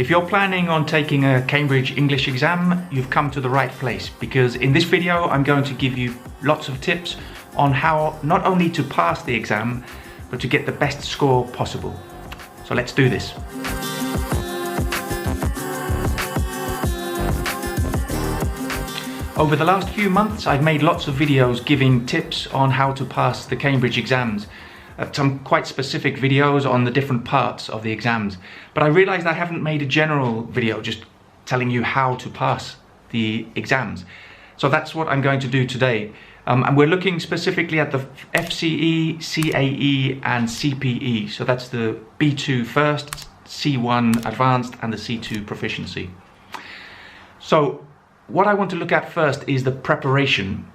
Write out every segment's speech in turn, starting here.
If you're planning on taking a Cambridge English exam, you've come to the right place, because in this video I'm going to give you lots of tips on how not only to pass the exam, but to get the best score possible. So let's do this. Over the last few months I've made lots of videos giving tips on how to pass the Cambridge exams. Some quite specific videos on the different parts of the exams, but I realized I haven't made a general video just telling you how to pass the exams. So that's what I'm going to do today. And we're looking specifically at the FCE, CAE and CPE. So that's the B2 first, C1 advanced and the C2 proficiency. So what I want to look at first is the preparation.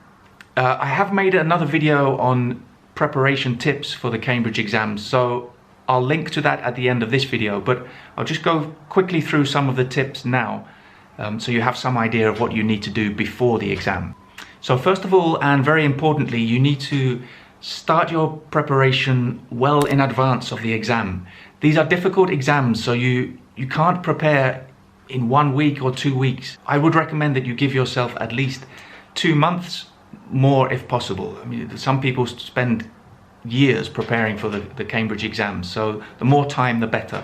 I have made another video on preparation tips for the Cambridge exams, so I'll link to that at the end of this video, but I'll just go quickly through some of the tips now, so you have some idea of what you need to do before the exam. So first of all, and very importantly, you need to start your preparation well in advance of the exam. These are difficult exams, so you can't prepare in 1 week or 2 weeks. I would recommend that you give yourself at least 2 months, more if possible. I mean, some people spend years preparing for the Cambridge exams, so the more time the better.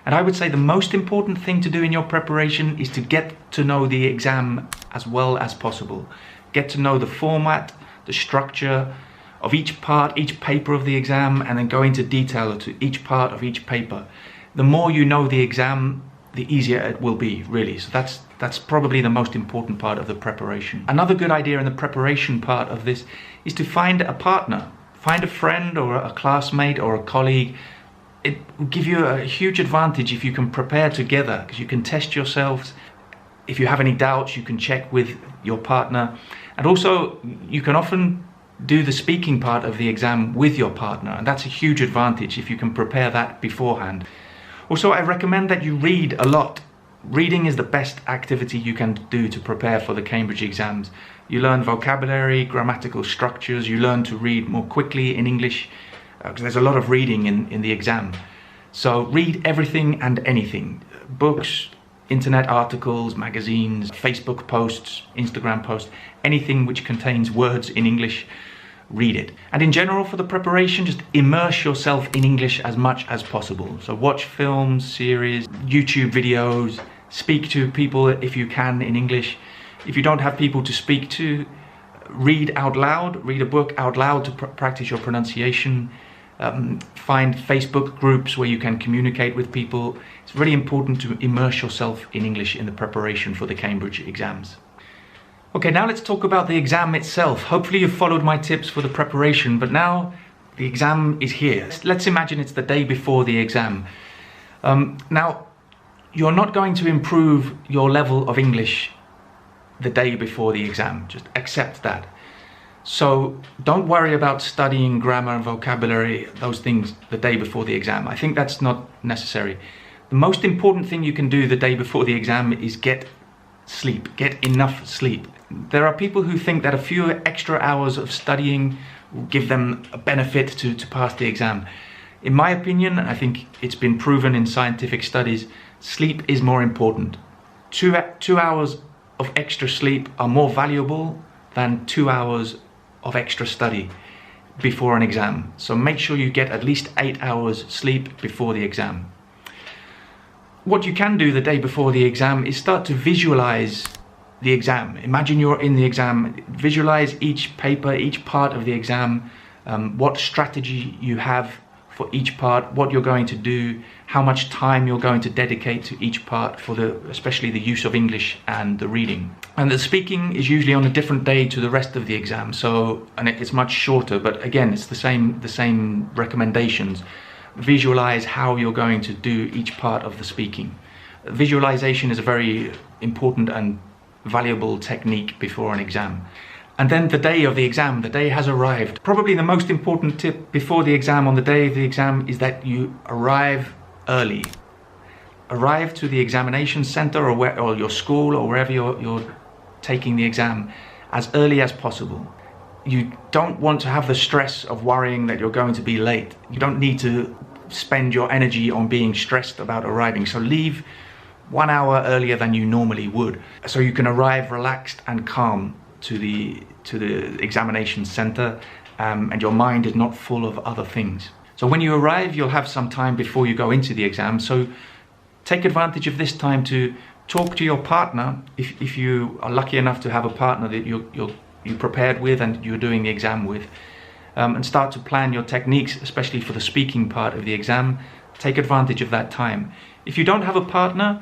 And I would say the most important thing to do in your preparation is to get to know the exam as well as possible. Get to know the format, the structure of each part, each paper of the exam, and then go into detail to each part of each paper. The more you know the exam, the easier it will be, really. So that's probably the most important part of the preparation. Another good idea in the preparation part of this is to find a partner. Find a friend or a classmate or a colleague. It will give you a huge advantage if you can prepare together, because you can test yourselves. If you have any doubts, you can check with your partner. And also, you can often do the speaking part of the exam with your partner, and that's a huge advantage if you can prepare that beforehand. Also, I recommend that you read a lot. Reading is the best activity you can do to prepare for the Cambridge exams. You learn vocabulary, grammatical structures, you learn to read more quickly in English, because there's a lot of reading in the exam. So read everything and anything. Books, internet articles, magazines, Facebook posts, Instagram posts, anything which contains words in English. Read it. And in general, for the preparation, just immerse yourself in English as much as possible. So watch films, series, YouTube videos, speak to people if you can in English. If you don't have people to speak to, read out loud, read a book out loud to practice your pronunciation. Find Facebook groups where you can communicate with people. It's really important to immerse yourself in English in the preparation for the Cambridge exams. Okay, now let's talk about the exam itself. Hopefully you've followed my tips for the preparation, but now the exam is here. Let's imagine it's the day before the exam. Now, you're not going to improve your level of English the day before the exam. Just accept that. So don't worry about studying grammar and vocabulary, those things, the day before the exam. I think that's not necessary. The most important thing you can do the day before the exam is get sleep, get enough sleep. There are people who think that a few extra hours of studying will give them a benefit to pass the exam. In my opinion, I think it's been proven in scientific studies, sleep is more important. 2 hours of extra sleep are more valuable than 2 hours of extra study before an exam. So make sure you get at least 8 hours sleep before the exam. What you can do the day before the exam is start to visualize the exam. Imagine you're in the exam, visualize each paper, each part of the exam, what strategy you have for each part, what you're going to do, how much time you're going to dedicate to each part for especially the use of English and the reading. And the speaking is usually on a different day to the rest of the exam, and it's much shorter, but again, it's the same recommendations. Visualize how you're going to do each part of the speaking. Visualization is a very important and valuable technique before an exam. And then the day of the exam, the day has arrived. Probably the most important tip before the exam, on the day of the exam, is that you arrive early. Arrive to the examination center or your school or wherever you're taking the exam as early as possible. You don't want to have the stress of worrying that you're going to be late. You don't need to spend your energy on being stressed about arriving. So leave 1 hour earlier than you normally would. So you can arrive relaxed and calm to the examination center, and your mind is not full of other things. So when you arrive, you'll have some time before you go into the exam. So take advantage of this time to talk to your partner, if you are lucky enough to have a partner that you prepared with and you're doing the exam with, and start to plan your techniques, especially for the speaking part of the exam. Take advantage of that time. If you don't have a partner,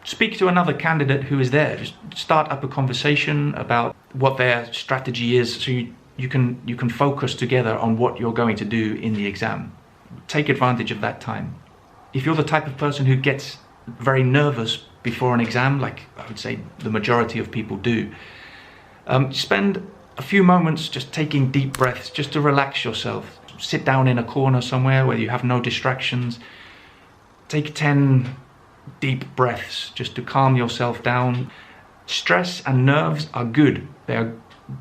speak to another candidate who is there. Just start up a conversation about what their strategy is, so you can focus together on what you're going to do in the exam. Take advantage of that time. If you're the type of person who gets very nervous before an exam, like I would say the majority of people do, spend a few moments just taking deep breaths just to relax yourself. Sit down in a corner somewhere where you have no distractions. Take 10 deep breaths just to calm yourself down. Stress and nerves are good. They are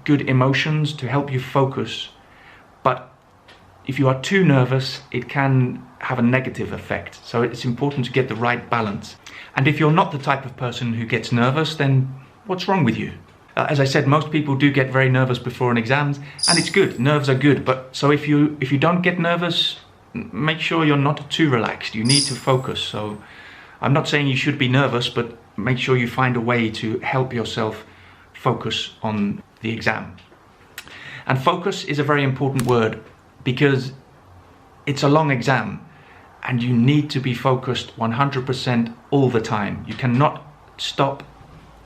good emotions to help you focus. But if you are too nervous, it can have a negative effect. So it's important to get the right balance. And if you're not the type of person who gets nervous, then what's wrong with you? As I said, most people do get very nervous before an exam, and it's good. Nerves are good. But so if you don't get nervous, make sure you're not too relaxed. You need to focus. So I'm not saying you should be nervous, but make sure you find a way to help yourself focus on the exam. And focus is a very important word, because it's a long exam and you need to be focused 100% all the time. You cannot stop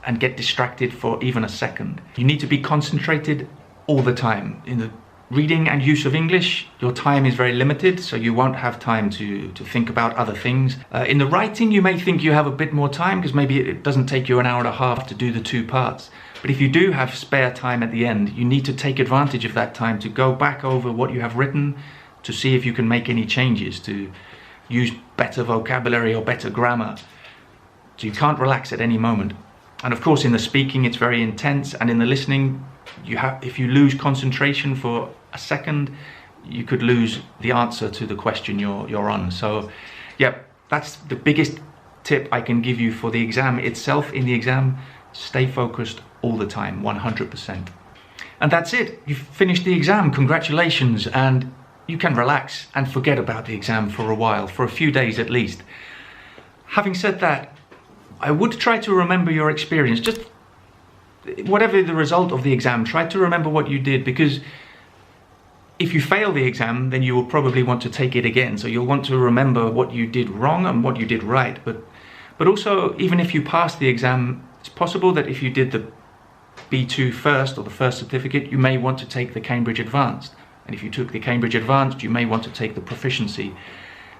and get distracted for even a second. You need to be concentrated all the time. In the reading and use of English, your time is very limited, so you won't have time to think about other things. In the writing, you may think you have a bit more time, because maybe it doesn't take you an hour and a half to do the 2 parts. But if you do have spare time at the end, you need to take advantage of that time to go back over what you have written, to see if you can make any changes, to use better vocabulary or better grammar. So you can't relax at any moment. And of course in the speaking it's very intense, and in the listening, if you lose concentration for a second, you could lose the answer to the question you're on. So yeah, that's the biggest tip I can give you for the exam itself. In the exam, stay focused all the time, 100%. And that's it. You've finished the exam. Congratulations. And you can relax and forget about the exam for a while, for a few days at least. Having said that, I would try to remember your experience. Just whatever the result of the exam, try to remember what you did, because if you fail the exam, then you will probably want to take it again. So you'll want to remember what you did wrong and what you did right. But also, even if you pass the exam, it's possible that if you did the B2 first, or the first certificate, you may want to take the Cambridge Advanced. And if you took the Cambridge Advanced, you may want to take the Proficiency.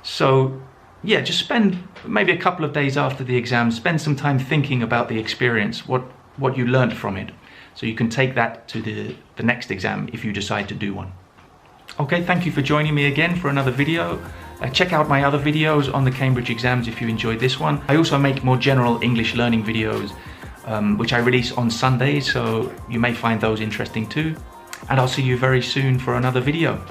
So yeah, just spend maybe a couple of days after the exam, spend some time thinking about the experience, what you learned from it, so you can take that to the next exam if you decide to do one. Okay, thank you for joining me again for another video. Check out my other videos on the Cambridge exams if you enjoyed this one. I also make more general English learning videos, which I release on Sundays, so you may find those interesting too. And I'll see you very soon for another video.